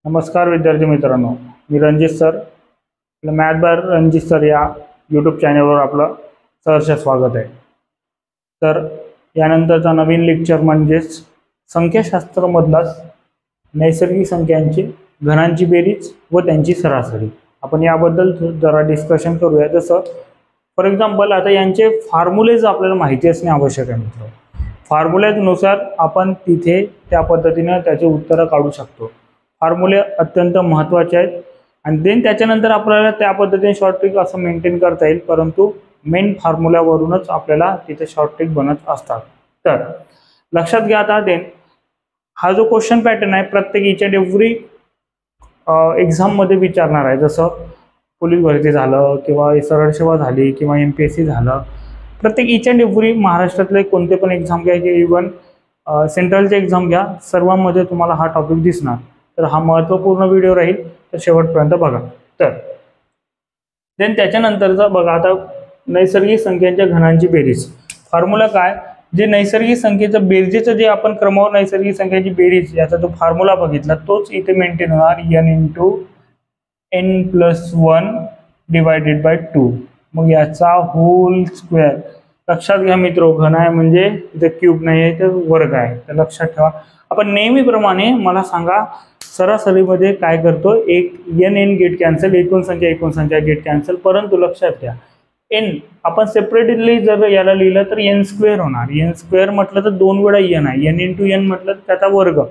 नमस्कार विद्यार्थी मित्रांनो, मी रणजित सर. आपलं मॅथ बाय रणजित सर या यूट्यूब चॅनलवर आपलं सहर्ष स्वागत आहे. तर यानंतरचा नवीन लेक्चर म्हणजेच संख्याशास्त्रामधला नैसर्गिक संख्यांची घनांची बेरीज व त्यांची सरासरी. आपण याबद्दल जरा डिस्कशन करूया. जसं फॉर एक्झाम्पल आता यांचे फॉर्म्युलेज आपल्याला माहिती असणे आवश्यक आहे मित्र. फॉर्म्युल्यानुसार आपण तिथे त्या पद्धतीने त्याचे उत्तरं काढू शकतो. फॉर्म्युले अत्यंत महत्त्वाचे आहेत आणि देन त्याच्यानंतर आपल्याला त्या पद्धतीने शॉर्ट ट्रिक असं मेंटेन करता येईल, परंतु मेन फॉर्म्युल्यावरूनच आपल्याला तिथे शॉर्ट ट्रिक बनत असतात. तर लक्षात घ्या. आता देन हा जो क्वेश्चन पॅटर्न आहे प्रत्येक इच अँड एव्हरी एक्झाममध्ये विचारणार आहे. जसं पोलीस भरती झालं किंवा सरळ सेवा झाली किंवा MPSC झालं, प्रत्येक इच अँड एव्हरी महाराष्ट्रातले कोणते पण एक्झाम घ्या की इव्हन सेंट्रलचे एक्झाम घ्या, सर्वांमध्ये तुम्हाला हा टॉपिक दिसणार. तर हा महत्त्वपूर्ण व्हिडिओ राहील, तर शेवटपर्यंत बघा. तर देन त्याच्यानंतरचा बघा, आता नैसर्गिक संख्यांच्या घनांची बेरीज फॉर्म्युला काय. जे नैसर्गिक संख्येचं बेरजेचं जे आपण क्रमावर नैसर्गिक संख्येची बेरीज याचा जो फॉर्म्युला बघितला तोच इथे मेंटेन होणार. n × n+1 divided by 2. मग याचा होल स्क्वेअर. लक्षात घ्या मित्रो, घन आहे म्हणजे इथे क्यूब नाही आहे तर वर्ग आहे. तर लक्षात ठेवा. आपण नेहमीप्रमाणे मला सांगा सरासरीमध्ये काय करतो, एक n गेट कॅन्सल, एकूण संख्या गेट कॅन्सल. परंतु लक्षात घ्या n आपण सेपरेटली जर याला लिहिलं तर n² होणार. n² म्हटलं तर 2 वेळा n आहे, n × n म्हटलं तर त्याचा वर्ग.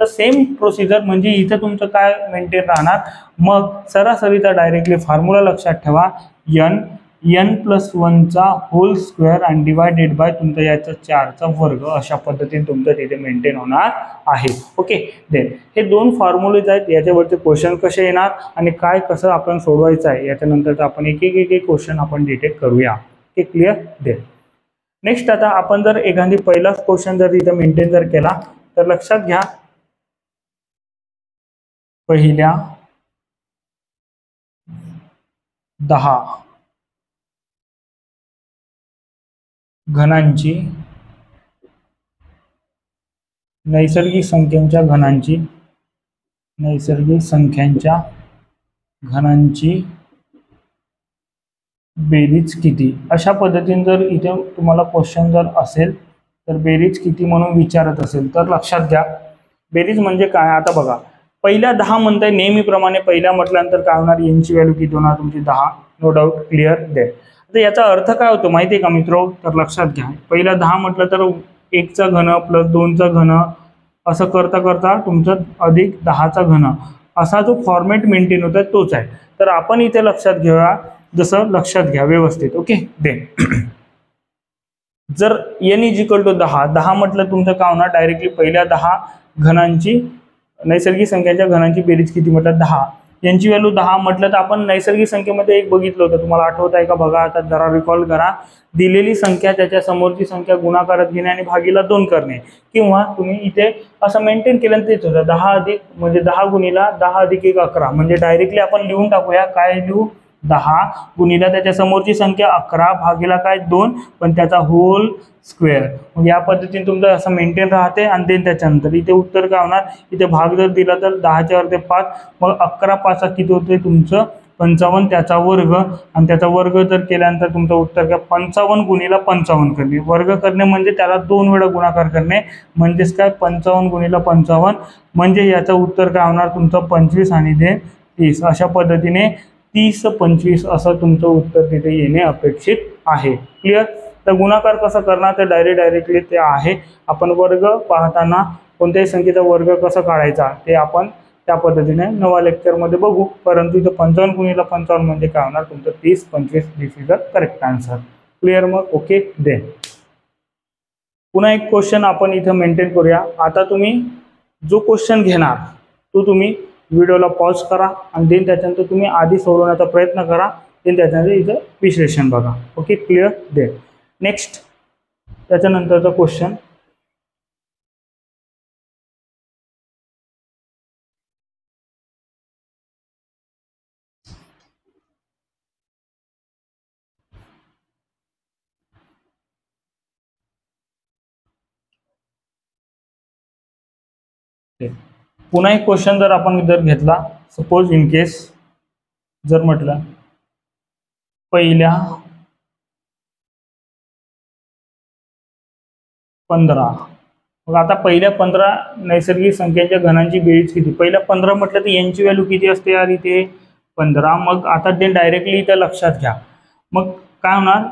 तर सेम प्रोसिजर म्हणजे इथं तुमचं काय मेंटेन राहणार. मग सरासरीचा डायरेक्टली फॉर्म्युला लक्षात ठेवा, n+1 होल स्क्वेअर आणि डिवायडेड बाय तुमचा याचा 4चा वर्ग. अशा पद्धतीने तुमचं तिथे मेंटेन होणार आहे. ओके. देन हे दोन फॉर्म्युलेज आहेत, याच्यावरचे क्वेश्चन कसे येणार आणि काय कसं आपण सोडवायचं आहे याच्यानंतर आपण एक एक क्वेश्चन आपण डिटेक्ट करूया. Okay, clear. देन नेक्स्ट आता आपण जर एखादी पहिलाच क्वेश्चन जर इथं मेंटेन जर केला तर लक्षात घ्या, पहिल्या 10 घनांची नैसर्गिक संख्यांच्या घनांची बेरीज किती. अशा पद्धतीने जर इथे तुम्हाला क्वेश्चन जर असेल तर बेरीज किती म्हणून विचारत असेल तर लक्षात घ्या बेरीज म्हणजे काय. आता बघा पहिल्या 10 म्हणताय, नेहमीप्रमाणे पहिल्या म्हटल्यानंतर काय होणार, n ची व्हॅल्यू किती होणार तुमची 10. No doubt, clear. दे आता याचा अर्थ काय होतो माहिती आहे का मित्रो. तर लक्षात घ्या पहिला 10 म्हटलं तर 1चा घन प्लस 2चा घन असं करता करता तुमचं अधिक 10चा घन असा जो फॉर्मॅट मेंटेन होता तोच आहे. तर आपण इथे लक्षात घेऊया, जसं लक्षात घ्या व्यवस्थित. ओके. दे जर n = 10 म्हटलं तुमचं काय होणार, डायरेक्टली पहिल्या 10 घनांची नैसर्गिक संख्यांच्या घनांची बेरीज किती म्हटलं 10. यांची व्हॅल्यू 10 म्हटलं तर आपण नैसर्गिक संख्येमध्ये एक बघितलं होतं, तुम्हाला आठवत आहे का बघा. आता जरा रिकॉल करा. दिलेली संख्या त्याच्या समोरची संख्या गुणाकारात घेणे आणि भागीला 2 करणे, किंवा तुम्ही इथे असं मेंटेन केलं तेच होतं 10 अधिक म्हणजे 10 गुणिला 10 अधिक 1 11. म्हणजे डायरेक्टली आपण लिहून टाकूया, काय लिहू, 10 गुणिला त्याच्या समोरची संख्या 11 भागीला काय 2 पण त्याचा होल स्क्वेअर. मग या पद्धतीने तुमचं असं मेंटेन राहते. आणि देन त्याच्यानंतर इथे उत्तर काय होणार, इथे भाग जर दिला तर 10च्या वरती 5, मग 11 5 किती होते तुमचं 55, त्याचा वर्ग. आणि त्याचा वर्ग जर केल्यानंतर तुमचं उत्तर काय 55 गुणिला 55 करणे. वर्ग करणे म्हणजे त्याला 2 वेळा गुणाकार करणे, म्हणजेच काय 55 गुणिला 55 म्हणजे याचं उत्तर काय होणार तुमचं 25 आणि देन 30. अशा पद्धतीने 30 25 असं तुमचं उत्तर तिथे येणे अपेक्षित आहे. क्लिअर. तर गुणाकार कसा करणार, तर डायरेक्टली ते आहे. आपण वर्ग पाहताना कोणत्याही संख्येचा वर्ग कसा काढायचा ते आपण त्या पद्धतीने नवा लेक्चरमध्ये बघू. परंतु इथं 55 गुणिला 55 म्हणजे काय होणार तुमचं 30 25. This is the correct answer. Clear. मग ओके. देन पुन्हा एक क्वेश्चन आपण इथं मेंटेन करूया. आता तुम्ही जो क्वेश्चन घेणार तो तुम्ही व्हिडिओला पॉज करा आणि देन त्याच्यानंतर तुम्ही आधी सोडवण्याचा प्रयत्न करा, देन त्याच्यानंतर इथं विश्लेषण बघा. Okay, clear. देन नेक्स्ट त्याच्यानंतरचा क्वेश्चन, पुन्हा एक क्वेश्चन जर आपण जर घेतला, सपोज इन केस जर म्हटलं पहिल्या 15, मग आता पहिल्या 15 नैसर्गिक संख्यांच्या घनांची बेरीज किती? पहिल्या 15 म्हटलं तर यांची व्हॅल्यू किती असते यार इथे 15. मग आता ते डायरेक्टली इथे लक्षात घ्या. मग काय होणार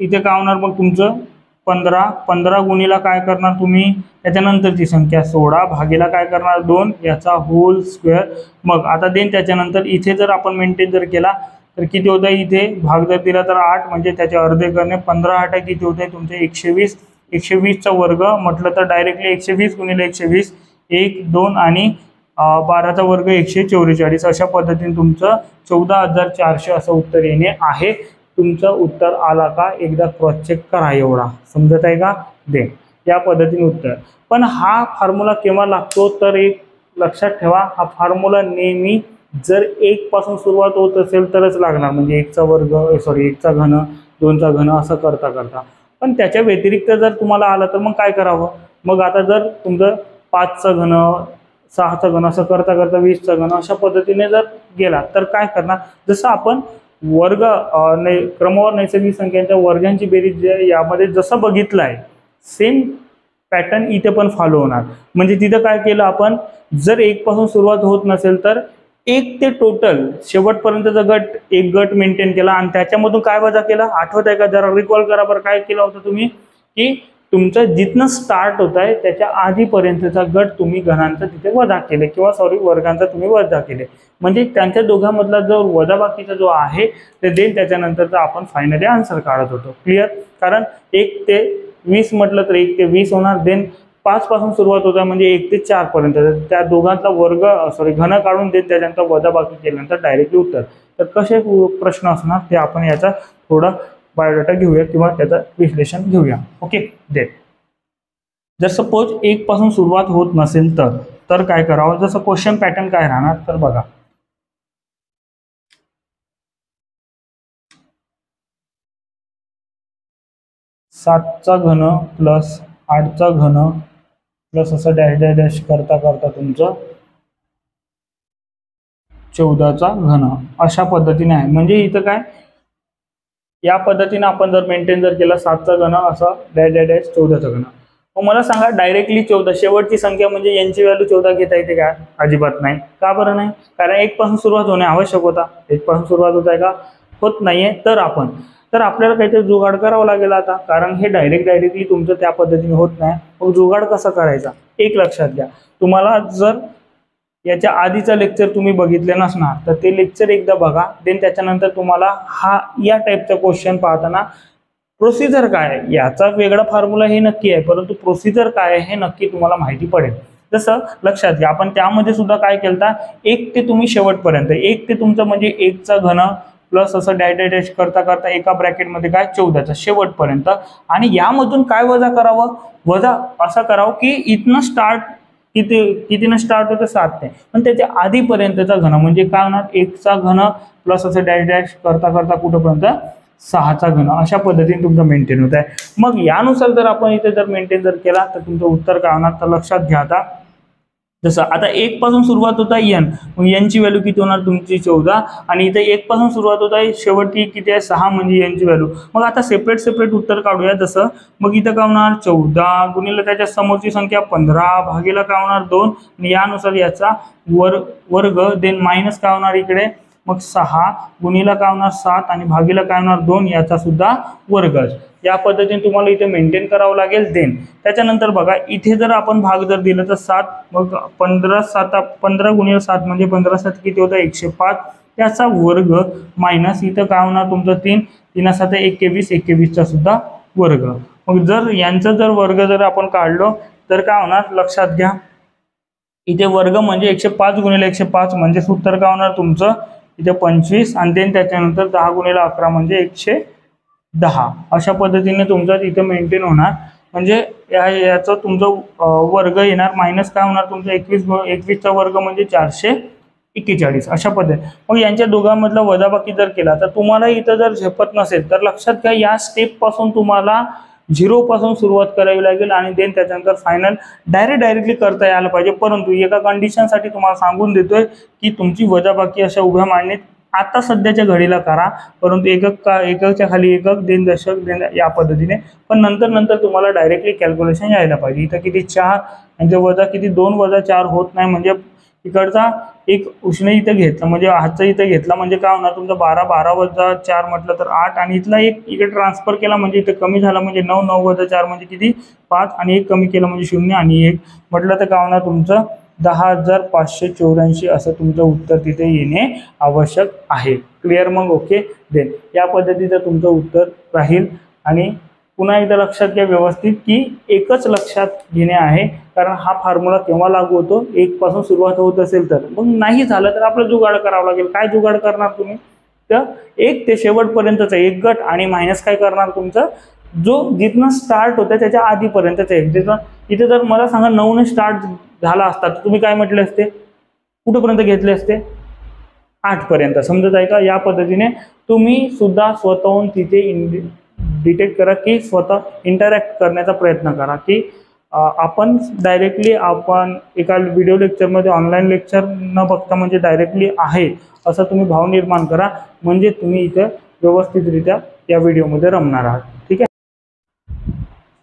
इथे, काय होणार मग तुमचं 15 गुणीला काय करणार तुम्ही त्याच्यानंतरची संख्या 16 भागीला काय करणार 2 याचा होल स्क्वेअर. मग आता देन त्याच्यानंतर इथे जर आपण मेंटेन जर केला तर किती होतं, इथे भाग जर दिला तर 8 म्हणजे त्याचे अर्धे करणे 15 8 किती होते तुमचे 120. 120चा वर्ग म्हटलं तर डायरेक्टली 120 गुणिले 120 1 2 आणि 12चा वर्ग 144. अशा पद्धतीने तुमचं 14,400 असं उत्तर येणे आहे. तुमचं उत्तर आला का एकदा क्रॉस चेक करा. एवढा समजत आहे का? दे या पद्धतीने उत्तर. पण हा फॉर्म्युला केव्हा लागतो तर एक लक्षात ठेवा, हा फॉर्म्युला नेहमी जर 1 पासून सुरुवात होत असेल तरच लागणार. म्हणजे 1चा वर्ग 1चा घन 2चा घन असं करता करता. पण त्याच्या व्यतिरिक्त जर तुम्हाला आलं तर मग काय करावं, मग आता जर तुमचं 5चा घन 6चा घन असं करता करता 20चा घन अशा पद्धतीने जर गेला तर काय करणार, जसं आपण वर्ग क्रमवार नैसर्गिक संख्यांच्या वर्गांची बेरीज यामध्ये जसं बघितलं आहे सेम पॅटर्न इथे पण फॉलो होणार. म्हणजे तिथं काय केलं आपण, जर 1 पासून सुरुवात होत नसेल तर 1 ते टोटल शेवटपर्यंतचा गट एक गट मेंटेन केला आणि त्याच्यामधून काय वजा केला आठवत आहे का? जरा रिकॉल करा बरं. काय केलं होतं तुम्ही की तुमचं जिथनं स्टार्ट होत आहे त्याच्या आधीपर्यंतचा गट तुम्ही घनांचा तिथे वजा केले किंवा वर्गांचा तुम्ही वजा केले. म्हणजे त्यांच्या दोघांमधला जो वजाबाकीचा जो आहे ते देन त्याच्यानंतरचा आपण फायनली आन्सर काढत होतो. क्लिअर? कारण 1 ते 20 म्हटलं तर 1 ते 20 होणार. देन 5 पासून सुरुवात होता म्हणजे 1 ते 4 पर्यंत त्या दोघांचा वर्ग घन काढून देत त्याच्यानंतर वजाबाकी केल्यानंतर डायरेक्टली उत्तर. तर कसे प्रश्न असणार ते आपण याचा थोडा बायोडाटा घेऊया किंवा त्याचं विश्लेषण घेऊया. ओके. दे जर सपोज 1 पासून सुरुवात होत नसेल तर काय करावं, जसं क्वेश्चन पॅटर्न काय राहणार तर बघा, सातचा घन प्लस 8चा घन प्लस असं डॅश डॅश डॅश करता करता तुमचं 14चा घन अशा पद्धतीने आहे. म्हणजे इथं काय या पद्धतीने आपण जर मेंटेन जर केला 7चा घन असा डॅश डॅश डॅश 14चा घन. मग मला सांगा डायरेक्टली 14 शेवटची संख्या म्हणजे यांची व्हॅल्यू 14 घेता येते का? अजिबात नाही. का बरं नाही? कारण 1 पासून सुरुवात होणे आवश्यक होता. 1 पासून सुरुवात होत आहे का? होत नाहीये. तर आपल्याला काहीतरी जुगाड करावं लागेल आता, कारण हे डायरेक्टली तुमचं त्या पद्धतीने होत नाही. मग जुगाड कसा करायचा एक लक्षात घ्या. तुम्हाला जर याच्या आधीचा लेक्चर तुम्ही बघितले नसणार तर ते लेक्चर एकदा बघा. देन त्याच्यानंतर तुम्हाला हा या टाईपचा क्वेश्चन पाहताना प्रोसिजर काय आहे याचा वेगळा फॉर्म्युला हे नक्की आहे, परंतु प्रोसिजर काय आहे हे नक्की तुम्हाला माहिती पडेल. जसं लक्षात घ्या आपण त्यामध्ये सुद्धा काय केलं, 1 ते तुम्ही शेवटपर्यंत 1 ते तुमचं म्हणजे 1चा घन प्लस असं डॅश डॅश डॅश करता करता एका ब्रॅकेटमध्ये काय 14चा शेवटपर्यंत. आणि यामधून काय वजा करावं, वजा असं करावं की इथनं स्टार्ट कितीनं स्टार्ट होतं 7 ने, पण त्याच्या आधीपर्यंतचा घन म्हणजे काय होणार 1चा घन प्लस असं डॅश डॅश करता करता कुठंपर्यंत 6चा घन अशा पद्धतीने तुमचं मेंटेन होत आहे. मग यानुसार जर आपण इथे जर मेंटेन जर केला तर तुमचं उत्तर काय होणार तर लक्षात घ्या. आता जसं आता 1 पासून सुरुवात होत आहे n, मग यांची व्हॅल्यू किती होणार तुमची 14 आणि इथे 1 पासून सुरुवात होत आहे शेवटी किती आहे 6 म्हणजे यांची व्हॅल्यू. मग आता सेपरेट उत्तर काढूया. जसं मग इथं काय होणार 14 गुणिले त्याच्या समोरची संख्या 15 भागीला काय होणार 2 आणि यानुसार याचा वर्ग देन मायनस काय होणार इकडे मग 6 गुणिला काय होणार 7 आणि भागीला काय होणार 2 याचा सुद्धा वर्ग. या पद्धतीने तुम्हाला इथे मेंटेन करावं लागेल. देन त्याच्यानंतर बघा इथे जर आपण भाग जर दिलं तर 7 मग 15 गुणिले 7 म्हणजे 15 7 किती होतं 105 त्याचा वर्ग मायनस इथं काय होणार तुमचं 3 3 7 21 21चा सुद्धा वर्ग. मग जर यांचा जर वर्ग जर आपण काढलो तर काय होणार लक्षात घ्या. इथे वर्ग म्हणजे 105 गुणिले 105 म्हणजे उत्तर काय होणार तुमचं इथे 25 आणि देन त्याच्यानंतर 10 गुणिले 11 म्हणजे 110 अशा पद्धतीने तुमचं इथे मेंटेन होणार. म्हणजे याचा तुमचं वर्ग येणार मायनस काय होणार तुमचं 21चा वर्ग म्हणजे 441 अशा पद्धतीने. मग यांच्या दोघांमधला वजाबाकी जर केला तर तुम्हाला इथं जर झेपत नसेल तर लक्षात घ्या या स्टेप पासून तुम्हाला 0 पासून सुरुवात करावी लागेल आणि देन त्याच्यानंतर फायनल डायरेक्टली करता यायला पाहिजे। परंतु एका कंडिशनसाठी तुम्हाला सांगून देतोय की तुमची वजाबाकी अशा उभ्या मांडणीत आता सध्याच्या घडीला करा, परंतु एककच्या खाली एकक, देन दशक, देन या पद्धतीने, पण नंतर तुम्हाला डायरेक्टली कॅल्क्युलेशन यायला पाहिजे। इथं किती 4 म्हणजे वजा किती 2 वजा 4 होत नाही, म्हणजे इकडचा एक उष्ण इथं घेतला म्हणजे हातचा इथं घेतला म्हणजे काय होणार तुमचं 12, 12 वजा 4 म्हटलं तर 8 आणि इथला एक इकडे ट्रान्सफर केला म्हणजे इथे कमी झाला म्हणजे 9, 9 वजा 4 म्हणजे किती 5 आणि 1 कमी केलं म्हणजे 0 आणि 1 म्हटलं तर काय होणार तुमचं 10,584 असं तुमचं उत्तर तिथे येणे आवश्यक आहे। क्लिअर? मग ओके, देन या पद्धतीचं तुमचं उत्तर राहील। आणि पुन्हा एकदा लक्षात घ्या व्यवस्थित की एकच लक्षात घेणे आहे, कारण हा फॉर्म्युला केव्हा लागू होतो 1 पासून सुरुवात होत असेल तर, मग नाही झालं तर आपलं जुगाड करावं लागेल। काय जुगाड करणार तुम्ही, तर 1 ते शेवटपर्यंतचा एक गट आणि मायनस काय करणार तुमचं जो जिथनं स्टार्ट होतं त्याच्या आधीपर्यंतचा एक। इथे जर मला सांगा 9 ने स्टार्ट झाला असता तर तुम्ही काय म्हटले असते, कुठपर्यंत घेतले असते 8 पर्यंत, समजत आहे का? या पद्धतीने तुम्ही सुद्धा स्वतःहून तिथे डिटेक्ट करा की स्वतः इंटरॅक्ट करण्याचा प्रयत्न करा की आपण डायरेक्टली आपण एका व्हिडिओ लेक्चरमध्ये ऑनलाईन लेक्चर न बघता म्हणजे डायरेक्टली आहे असं तुम्ही भाव निर्माण करा, म्हणजे तुम्ही इथे व्यवस्थितरित्या या व्हिडिओमध्ये रमणार आहात। ठीक आहे,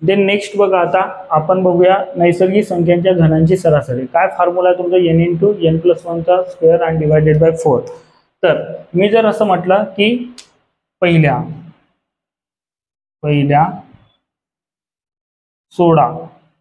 देन नेक्स्ट बघा, आता आपण बघूया नैसर्गिक संख्यांच्या घनांची सरासरी। काय फॉर्म्युला आहे तुमचा n × n+1 चा स्क्वेअर आणि डिवायडेड बाय 4। तर मी जर असं म्हटलं की पहिल्या 16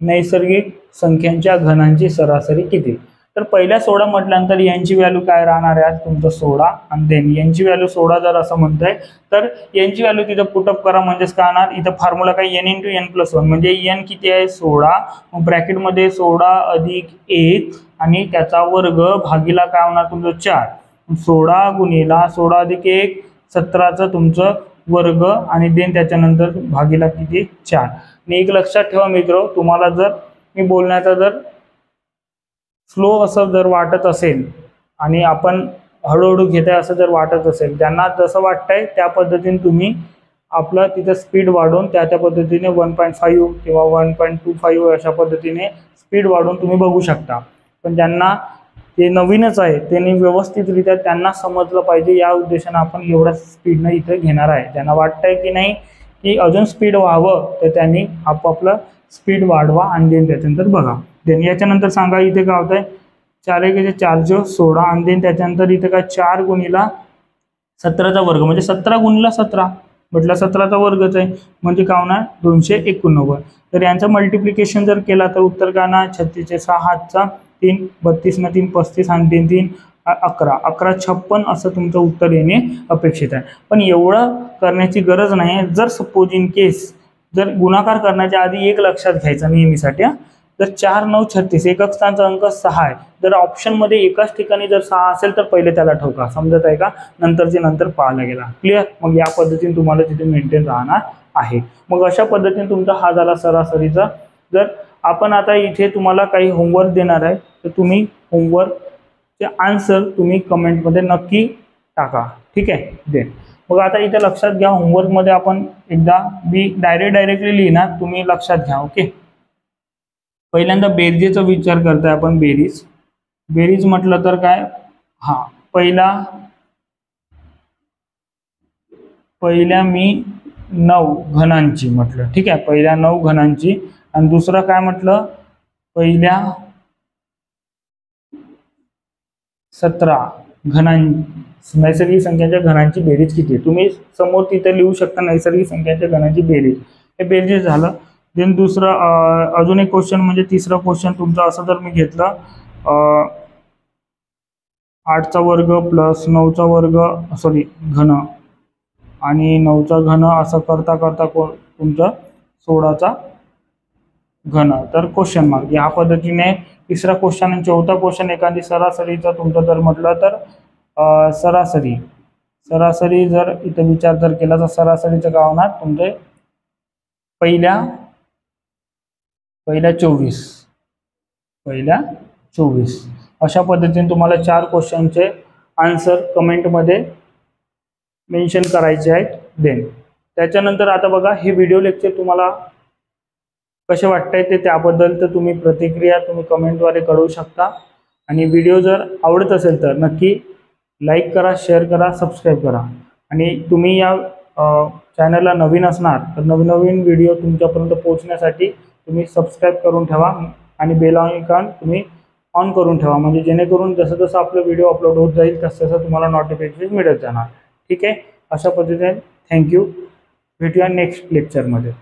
नैसर्गिक संख्यांच्या घनांची सरासरी किती, तर पहिल्या 16 म्हटल्यानंतर यांची व्हॅल्यू काय राहणार आहे तुमचं 16 आणि देन यांची व्हॅल्यू 16 जर असं म्हणताय तर यांची व्हॅल्यू तिथं पुटअप करा, म्हणजेच काय होणार इथं फॉर्म्युला काय n × n+1 म्हणजे n किती आहे 16, मग ब्रॅकेटमध्ये 16 अधिक 1 आणि त्याचा वर्ग भागीला काय होणार तुमचं 4, 16 गुणिला 16 अधिक 1 17चं तुमचं वर्ग आणि देन त्याच्यानंतर भागीला किती 4। आणि एक लक्षात ठेवा मित्र, तुम्हाला जर मी बोलण्याचा जर स्लो असं जर वाटत असेल आणि आपण हळूहळू घेत आहे असं जर वाटत असेल, ज्यांना जसं वाटतंय त्या पद्धतीने तुम्ही आपलं तिथं स्पीड वाढवून त्या पद्धतीने 1.5 किंवा 1.25 अशा पद्धतीने स्पीड वाढवून तुम्ही बघू शकता। पण ज्यांना ते नवीनच आहे त्यांनी व्यवस्थितरित्या त्यांना समजलं पाहिजे, या उद्देशाने आपण एवढ्या स्पीडनं इथं घेणार आहे। ज्यांना वाटतंय की नाही की अजून स्पीड व्हावं तर त्यांनी आपापलं स्पीड वाढवा आणि देन त्याच्यानंतर बघा। देन याच्यानंतर सांगा इथे काय होतंय 4 × 4 = 16 आणि देन त्याच्यानंतर इथे काय 4 गुणिला 17चा वर्ग म्हणजे 17 गुणिला 17 म्हटलं 17चा वर्गच आहे म्हणजे काय होणार 289। तर यांचं मल्टिप्लिकेशन जर केला तर उत्तर काय ना 36 चे 6 हातचा 3 32 न 3 35 आणि 3 3 11 11 56 असं तुमचं उत्तर येणे अपेक्षित आहे। पण एवढं करण्याची गरज नाही, जर सपोज इन केस जर गुणाकार करण्याच्या आधी एक लक्षात घ्यायचा नेहमीसाठी, जर 4 9 36 एकक स्थानचा अंक 6 आहे, जर ऑप्शनमध्ये एकाच ठिकाणी जर 6 असेल तर पहिले त्याला ठोका, समजत आहे का? नंतरचे नंतर पाहायला गेला। क्लिअर? मग या पद्धतीने तुम्हाला तिथे मेंटेन राहणार आहे। मग अशा पद्धतीने तुमचा हा झाला सरासरीचा। जर आपण आता इथे तुम्हाला काही होमवर्क देणार आहे तर तुम्ही होमवर्कचे आन्सर तुम्ही कमेंटमध्ये नक्की टाका, ठीक आहे? देन मग आता इथे लक्षात घ्या, होमवर्कमध्ये आपण एकदा डायरेक्टली लिहिणार, तुम्ही लक्षात घ्या। ओके, पहिल्यांदा बेरजेचा विचार करताय आपण, बेरीज म्हटलं तर काय, हा पहिल्या मी 9 घनांची म्हटलं, ठीक आहे, पहिल्या 9 घनांची, आणि दुसरं काय म्हटलं पहिल्या 17 नैसर्गिक संख्यांच्या घनांची बेरीज किती, तुम्ही समोर तिथे लिहू शकता नैसर्गिक संख्यांच्या घनांची बेरीज, हे बेरीज झालं। देन दुसरं अजून एक क्वेश्चन म्हणजे तिसरा क्वेश्चन तुमचा असं जर मी घेतलं 8चा वर्ग प्लस 9चा वर्ग घन आणि 9चा घन असं करता करता तुमचं 16चा घन, तर क्वेश्चन मार्क या पद्धतीने तिसरा क्वेश्चन आणि चौथा क्वेश्चन एखादी सरासरीचा तुमचा जर म्हटलं तर सरासरी जर इथे विचार जर केला तर सरासरीचं काय होणार तुमचे पहिल्या 24 अशा पद्धतीने तुम्हाला 4 क्वेश्चनचे आन्सर कमेंटमध्ये मेन्शन करायचे आहेत। देन त्याच्यानंतर आता बघा, हे व्हिडिओ लेक्चर तुम्हाला कसे वाटतंय ते त्याबद्दल तर तुम्ही प्रतिक्रिया तुम्ही कमेंटद्वारे कळवू शकता। आणि व्हिडिओ जर आवडत असेल तर नक्की लाईक करा, शेअर करा, सबस्क्राईब करा। आणि तुम्ही या चॅनलला नवीन असणार तर नवीन व्हिडिओ तुमच्यापर्यंत पोहोचण्यासाठी तुम्ही सबस्क्राईब करून ठेवा आणि बेल आयकॉन तुम्ही ऑन करून ठेवा, म्हणजे जेणेकरून जसं जसं आपलं व्हिडिओ अपलोड होत जाईल तसं तुम्हाला नोटिफिकेशन मिळत जाणार। ठीक आहे, अशा पद्धतीने थँक्यू, भेटूया नेक्स्ट लेक्चरमध्ये।